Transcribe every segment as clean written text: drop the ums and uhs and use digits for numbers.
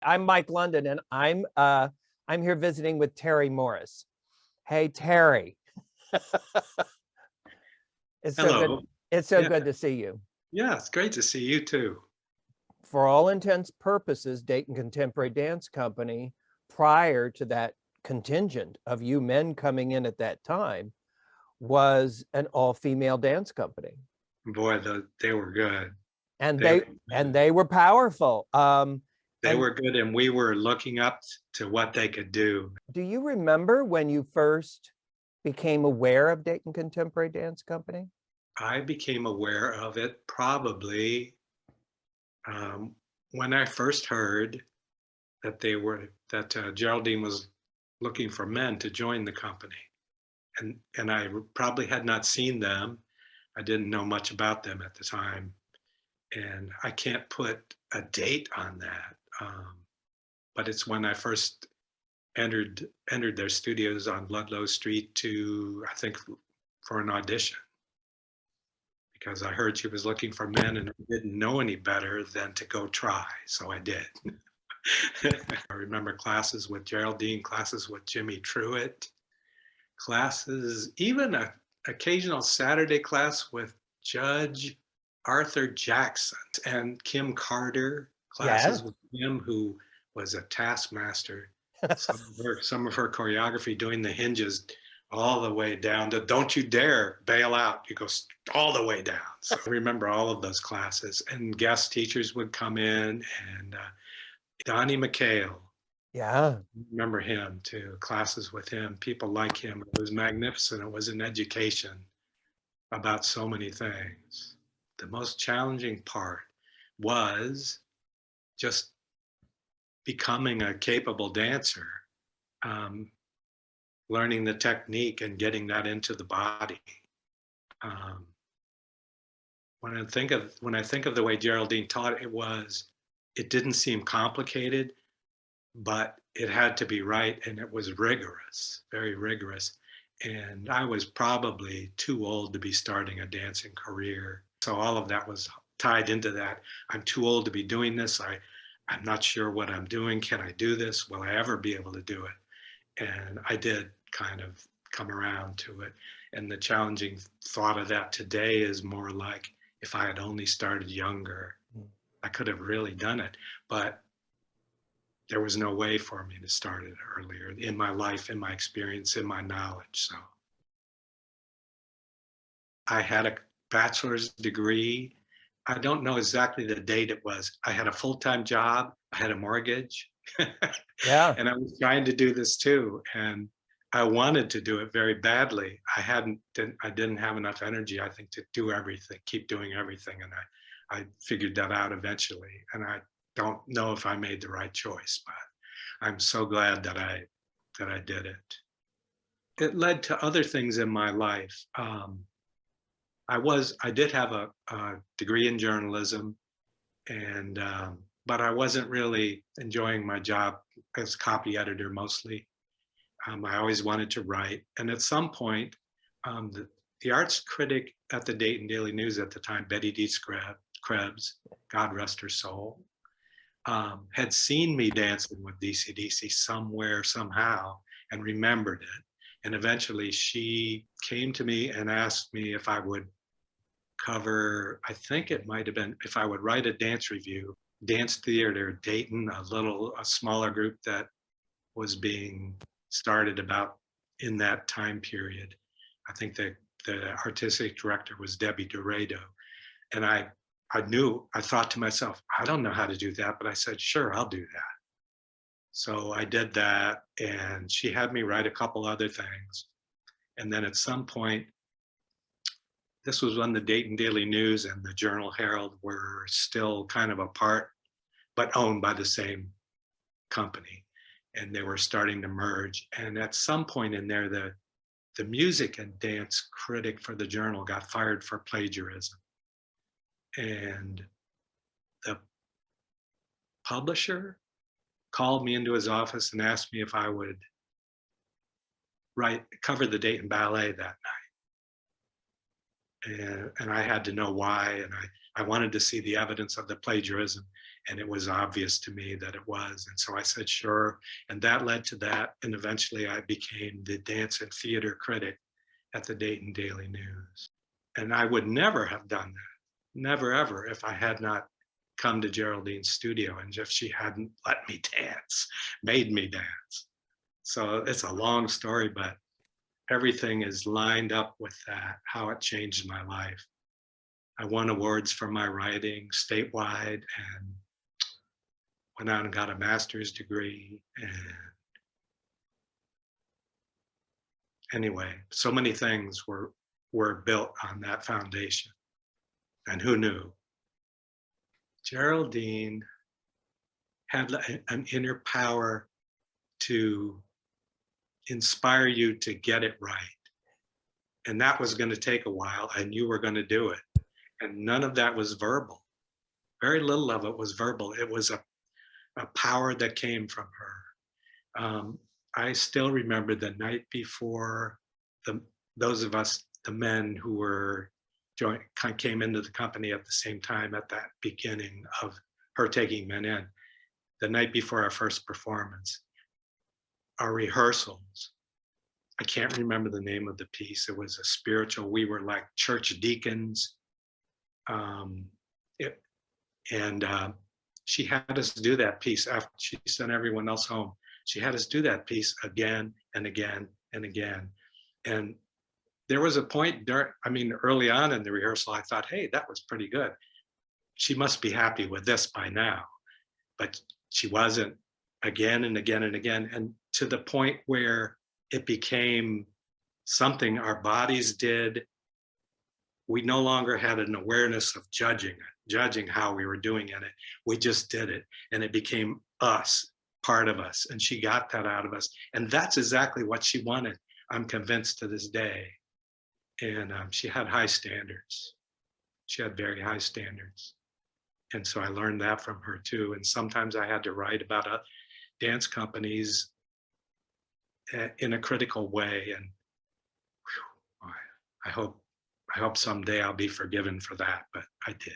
I'm Mike London, and I'm here visiting with Terry Morris. Hey, Terry. It's so good. Hello. It's so Yeah, good to see you. yeah, it's great to see you too. For all intents purposes, Dayton Contemporary Dance Company, prior to that contingent of you men coming in at that time, was an all-female dance company, Boy, they were good. and They were they were powerful. they And were good, and we were looking up to what they could do. do you remember when you first became aware of Dayton Contemporary Dance Company? I became aware of it probably um, when I first heard that Geraldine was looking for men to join the company, and I probably had not seen them. I didn't know much about them at the time, and I can't put a date on that. But it's when I first entered their studios on Ludlow Street to, I think, for an audition, because I heard she was looking for men and I didn't know any better than to go try, so I did. I remember classes with Geraldine, classes with Jimmy Truitt, classes, even a occasional Saturday class with Judge Arthur Jackson and Kim Carter, Yeah. classes with him, who was a taskmaster. Some of her choreography, doing the hinges all the way down to "Don't you dare bail out." You go all the way down. So I remember all of those classes, and guest teachers would come in, and Donnie McHale. Yeah. Remember him too. Classes with him, people like him. It was magnificent. It was an education about so many things. The most challenging part was just becoming a capable dancer, um, learning the technique and getting that into the body. Um, when I think of the way Geraldine taught, it didn't seem complicated, but it had to be right, and it was rigorous, very rigorous. And I was probably too old to be starting a dancing career, so all of that was tied into that. I'm too old to be doing this. I'm not sure what I'm doing. Can I do this? Will I ever be able to do it? And I did kind of come around to it. And the challenging thought of that today is more like, if I had only started younger, I could have really done it. But there was no way for me to start it earlier in my life, in my experience, in my knowledge. So I had a bachelor's degree. I don't know exactly the date it was. I had a full-time job, I had a mortgage, Yeah. and I was trying to do this too. And I wanted to do it very badly. I didn't have enough energy, I think, to do everything, keep doing everything. And I figured that out eventually. And I don't know if I made the right choice, but I'm so glad that I did it. It led to other things in my life. I did have a degree in journalism, and but I wasn't really enjoying my job as copy editor mostly. I always wanted to write, and at some point, the arts critic at the Dayton Daily News at the time, Betty D. Krebs, God rest her soul, had seen me dancing with DCDC somewhere, somehow, and remembered it. And eventually she came to me and asked me if I would cover, I think it might have been, if I would write a dance review, Dance Theater Dayton, a smaller group that was being started about in that time period. I think that the artistic director was Debbie Dorado. And I thought to myself, I don't know how to do that, but I said, sure, I'll do that. So I did that, and she had me write a couple other things. And then at some point, this was when the Dayton Daily News and the Journal Herald were still kind of apart, but owned by the same company. And they were starting to merge. And at some point in there, the music and dance critic for the Journal got fired for plagiarism. And the publisher called me into his office and asked me if I would cover the Dayton Ballet that night. and I had to know why, and I wanted to see the evidence of the plagiarism, and it was obvious to me that it was. And so I said, sure. And that led to that. And eventually I became the dance and theater critic at the Dayton Daily News. And I would never have done that, never ever, if I had not come to Jeraldyne's studio and if she hadn't let me dance, made me dance. So it's a long story, but everything is lined up with that, how it changed my life. I won awards for my writing statewide and went on and got a master's degree. And anyway, so many things were built on that foundation. And who knew? Jeraldyne had an inner power to inspire you to get it right. And that was going to take a while, and you were going to do it. And none of that was verbal. Very little of it was verbal. It was a power that came from her. I still remember the night before those of us, the men who were came into the company at the same time at that beginning of her taking men in, the night before our first performance, our rehearsals. I can't remember the name of the piece. It was a spiritual. We were like church deacons. She had us do that piece after she sent everyone else home. She had us do that piece again and again and again. And there was a point early on in the rehearsal, I thought, hey, that was pretty good. She must be happy with this by now. But she wasn't, again and again and again. And to the point where it became something our bodies did. We no longer had an awareness of judging how we were doing it. We just did it, and it became us, part of us, and she got that out of us. And that's exactly what she wanted, I'm convinced to this day. And she had high standards. She had very high standards. And so I learned that from her too. And sometimes I had to write about dance companies in a critical way. And whew, I hope someday I'll be forgiven for that, but I did.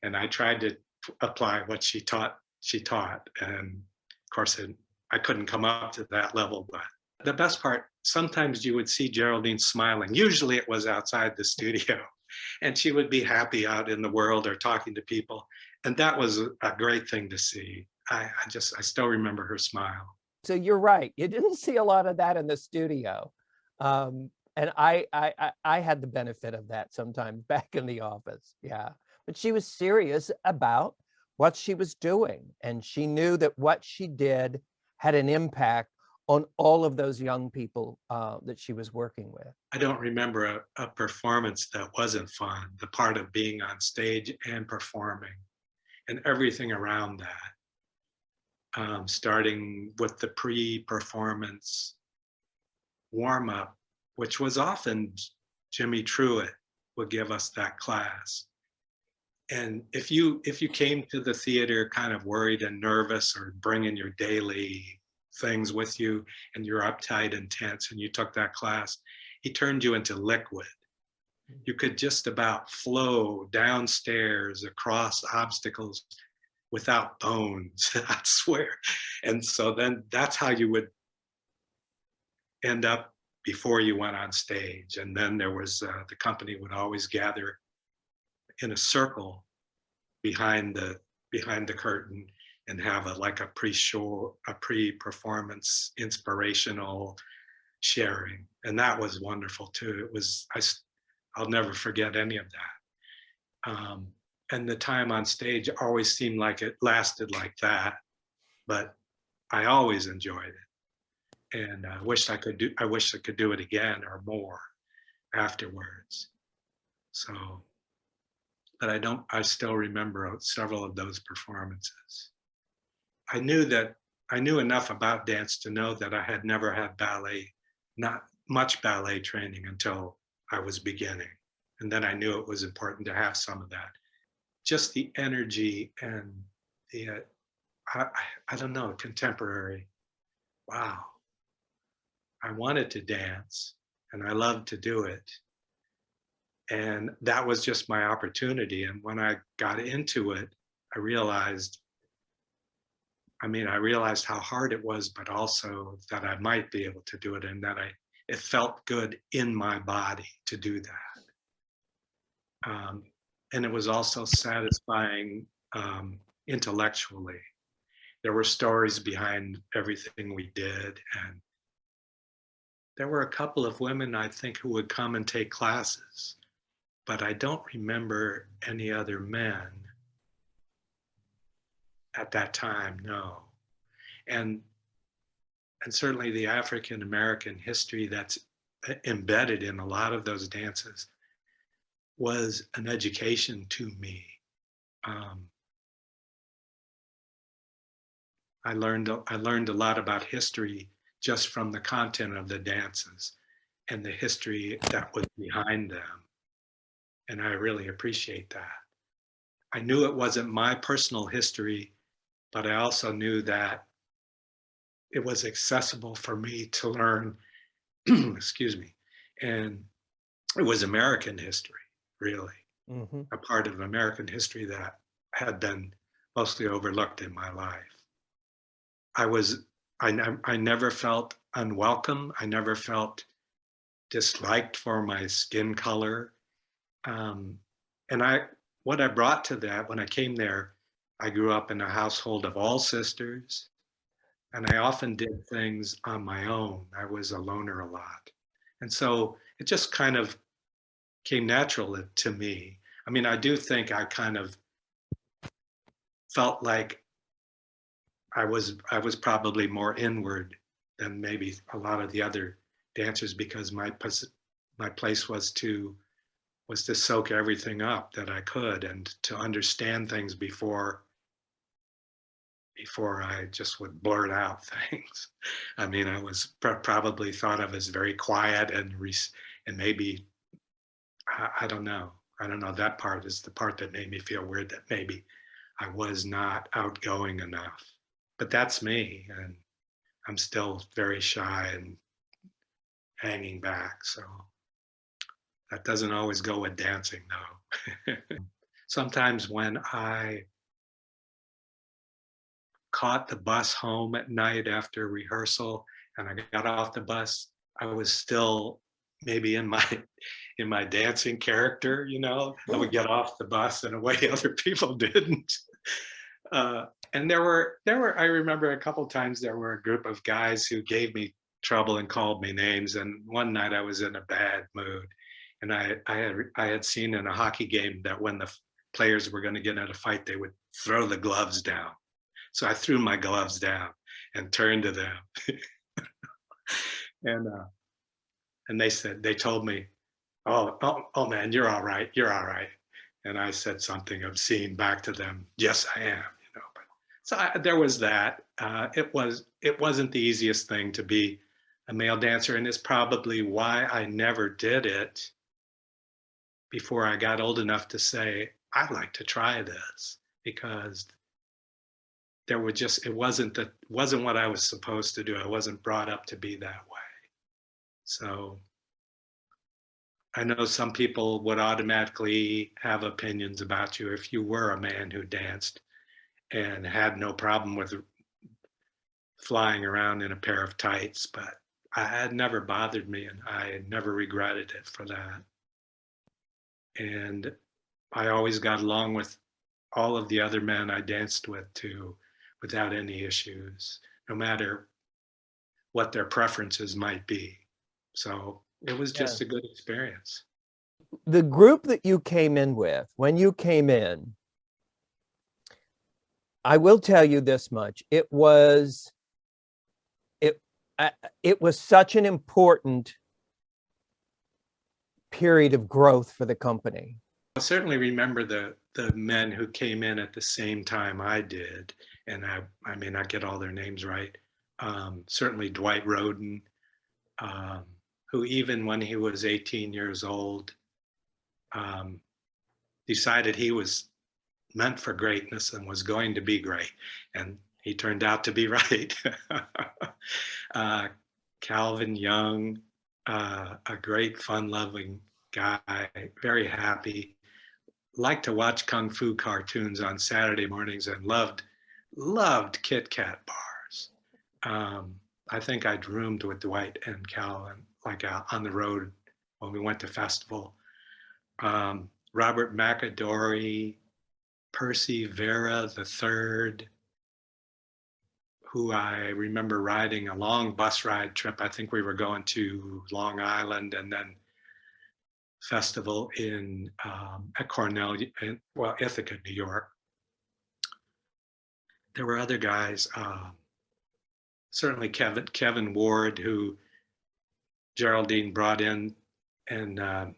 And I tried to apply what she taught. And of course, I couldn't come up to that level, but the best part, sometimes you would see Jeraldyne smiling. Usually it was outside the studio, and she would be happy out in the world or talking to people. And that was a great thing to see. I still remember her smile. So you're right. You didn't see a lot of that in the studio. And I had the benefit of that sometimes back in the office. Yeah. But she was serious about what she was doing. And she knew that what she did had an impact on all of those young people that she was working with. I don't remember a performance that wasn't fun. The part of being on stage and performing and everything around that. Starting with the pre-performance warm-up, which was often Jimmy Truitt would give us that class. And if you came to the theater kind of worried and nervous or bringing your daily things with you and you're uptight and tense and you took that class, he turned you into liquid. You could just about flow downstairs across obstacles without bones, I swear. And so then that's how you would end up before you went on stage. And then there was, the company would always gather in a circle behind the curtain and have a pre-performance inspirational sharing. And that was wonderful too. I'll never forget any of that. And the time on stage always seemed like it lasted like that, but I always enjoyed it. And I wish I could do it again or more afterwards. So, but I still remember several of those performances. I knew enough about dance to know that I had never had not much ballet training until I was beginning. And then I knew it was important to have some of that. Just the energy and the, I don't know, contemporary. Wow. I wanted to dance and I loved to do it. And that was just my opportunity. And when I got into it, I realized, I realized how hard it was, but also that I might be able to do it, and that it felt good in my body to do that. And it was also satisfying intellectually. There were stories behind everything we did, and there were a couple of women, I think, who would come and take classes, but I don't remember any other men at that time, no. And certainly the African American history that's embedded in a lot of those dances was an education to me. I learned a lot about history just from the content of the dances and the history that was behind them. And I really appreciate that. I knew it wasn't my personal history, but I also knew that it was accessible for me to learn, excuse me, and it was American history, really, a part of American history that had been mostly overlooked in my life. I never felt unwelcome. I never felt disliked for my skin color. And what I brought to that when I came there, I grew up in a household of all sisters, and I often did things on my own. I was a loner a lot. And so it just kind of came natural to me. I do think I kind of felt like I was probably more inward than maybe a lot of the other dancers, because my place was to soak everything up that I could, and to understand things before I just would blurt out things. I was probably thought of as very quiet and maybe I don't know. That part is the part that made me feel weird, that maybe I was not outgoing enough. But that's me, and I'm still very shy and hanging back. So that doesn't always go with dancing, though. Sometimes when I caught the bus home at night after rehearsal and I got off the bus, I was still maybe in my dancing character, I would get off the bus in a way other people didn't. And there were, I remember a couple times there were a group of guys who gave me trouble and called me names. And one night I was in a bad mood, and I had seen in a hockey game that when the players were going to get in a fight, they would throw the gloves down. So I threw my gloves down and turned to them, and they told me, oh man, you're all right, you're all right. And I said something obscene back to them. Yes, I am. So there was that. It wasn't the easiest thing to be a male dancer, and it's probably why I never did it before I got old enough to say, I'd like to try this, because it wasn't what I was supposed to do. I wasn't brought up to be that way. So I know some people would automatically have opinions about you if you were a man who danced and had no problem with flying around in a pair of tights, but it had never bothered me, and I never regretted it for that. And I always got along with all of the other men I danced with too, without any issues, no matter what their preferences might be. So it was just a good experience. The group that you came in with, when you came in, I will tell you this much: it was such an important period of growth for the company. I certainly remember the men who came in at the same time I did, and I may not get all their names right. Certainly Dwight Rhoden, who even when he was 18 years old, decided he was meant for greatness and was going to be great, and he turned out to be right. Calvin Young, a great fun-loving guy, very happy. Liked to watch Kung Fu cartoons on Saturday mornings and loved Kit Kat bars. I think I'd roomed with Dwight and Cal and like on the road when we went to festival. Robert Mcadory, Percy Vera III, who I remember riding a long bus ride trip. I think we were going to Long Island and then festival in at Cornell, well, Ithaca, New York. There were other guys, certainly Kevin Ward, who Jeraldyne brought in and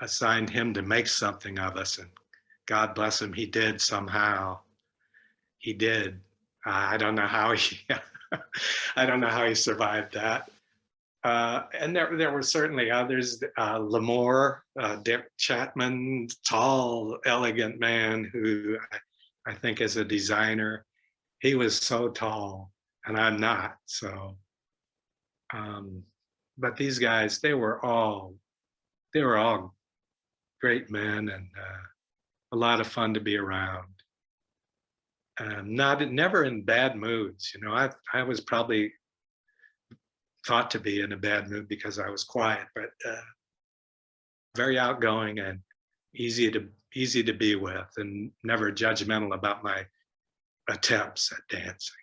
assigned him to make something of us. And God bless him, he did somehow. He did. I don't know how he, I don't know how he survived that. And there were certainly others. Lamore, Dick Chapman, tall, elegant man who I think is a designer. He was so tall, and I'm not. So, but these guys, they were all great men and a lot of fun to be around. Never in bad moods. You know, I was probably thought to be in a bad mood because I was quiet, but very outgoing and easy to be with, and never judgmental about my attempts at dancing.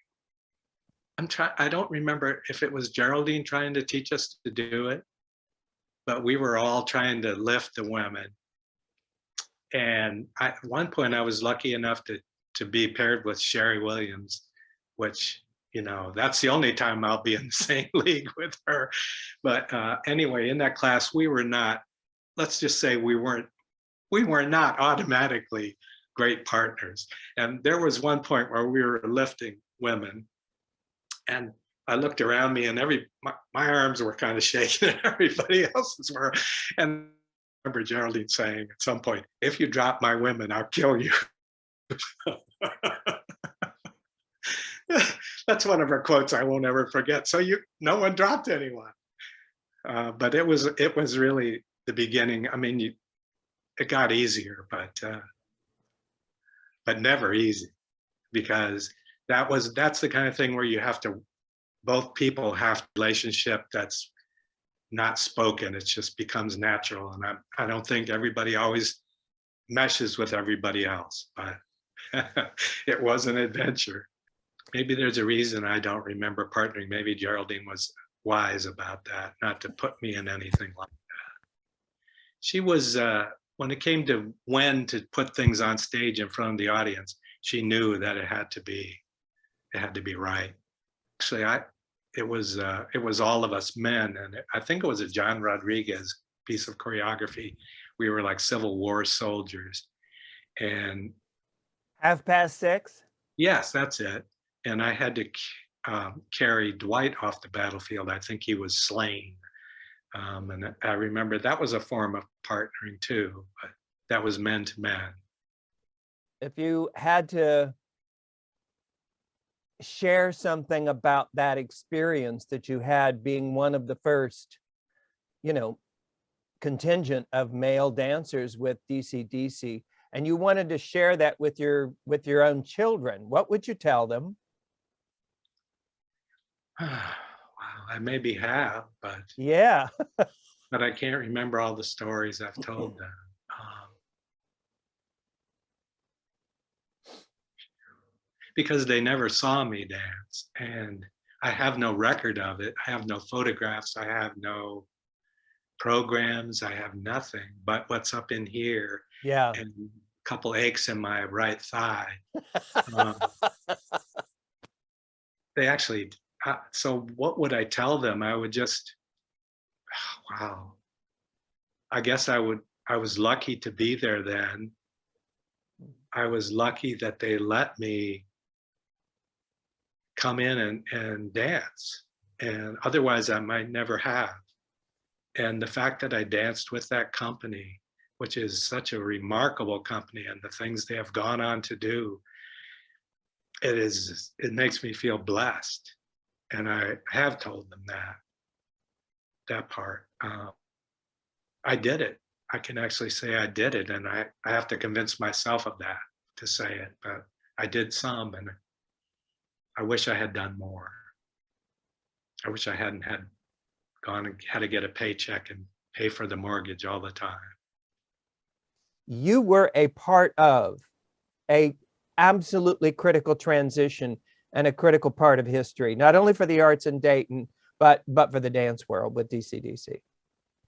I don't remember if it was Jeraldyne trying to teach us to do it, but we were all trying to lift the women. And at one point I was lucky enough to be paired with Sherry Williams, which, you know, that's the only time I'll be in the same league with her. But anyway, in that class, we were not, let's just say we were not automatically great partners. And there was one point where we were lifting women, and I looked around me and my arms were kind of shaking and everybody else's were. And I remember Jeraldyne saying at some point, "If you drop my women, I'll kill you." That's one of her quotes I won't ever forget. So no one dropped anyone. But it was really the beginning. I mean, it got easier, but never easy, because that's the kind of thing where you have to, both people have a relationship that's not spoken. It just becomes natural. And I don't think everybody always meshes with everybody else, but it was an adventure. Maybe there's a reason I don't remember partnering. Maybe Jeraldyne was wise about that, not to put me in anything like that. She was, when it came to when to put things on stage in front of the audience, she knew that it had to be right. Actually, it was all of us men, and I think it was a John Rodriguez piece of choreography. We were like Civil War soldiers, and 6:30. Yes, that's it. And I had to carry Dwight off the battlefield. I think he was slain. And I remember that was a form of partnering too, but that was men to men. If you had to share something about that experience that you had being one of the first, you know, contingent of male dancers with DCDC, and you wanted to share that with your own children, what would you tell them? Wow, I maybe have, but Yeah. but I can't remember all the stories I've told them. Because they never saw me dance, and I have no record of it. I have no photographs. I have no programs. I have nothing but what's up in here. Yeah. And a couple aches in my right thigh. They actually, so what would I tell them? I would just, wow. I guess I was lucky to be there then. I was lucky that they let me come in and dance, and otherwise I might never have. And the fact that I danced with that company, which is such a remarkable company, and the things they have gone on to do, it makes me feel blessed. And I have told them that part. I did it. I can actually say I did it, and I have to convince myself of that to say it, but I did some, and I wish I had done more. I wish I hadn't gone and had to get a paycheck and pay for the mortgage all the time. You were a part of a absolutely critical transition and a critical part of history, not only for the arts in Dayton, but for the dance world with DCDC.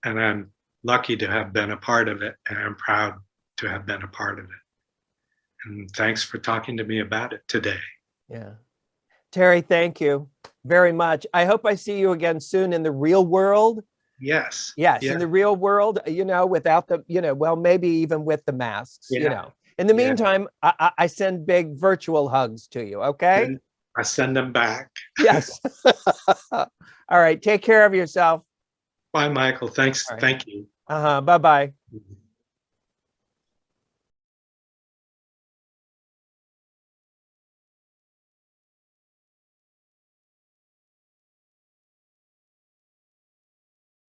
And I'm lucky to have been a part of it, and I'm proud to have been a part of it. And thanks for talking to me about it today. Yeah. Terry, thank you very much. I hope I see you again soon in the real world. Yes. Yes, Yeah. in the real world, without the, well, maybe even with the masks, Yeah. In the Yeah. meantime, I send big virtual hugs to you, okay? And I send them back. Yes. All right, take care of yourself. Bye, Michael. Thanks. All right. Thank you. Bye-bye.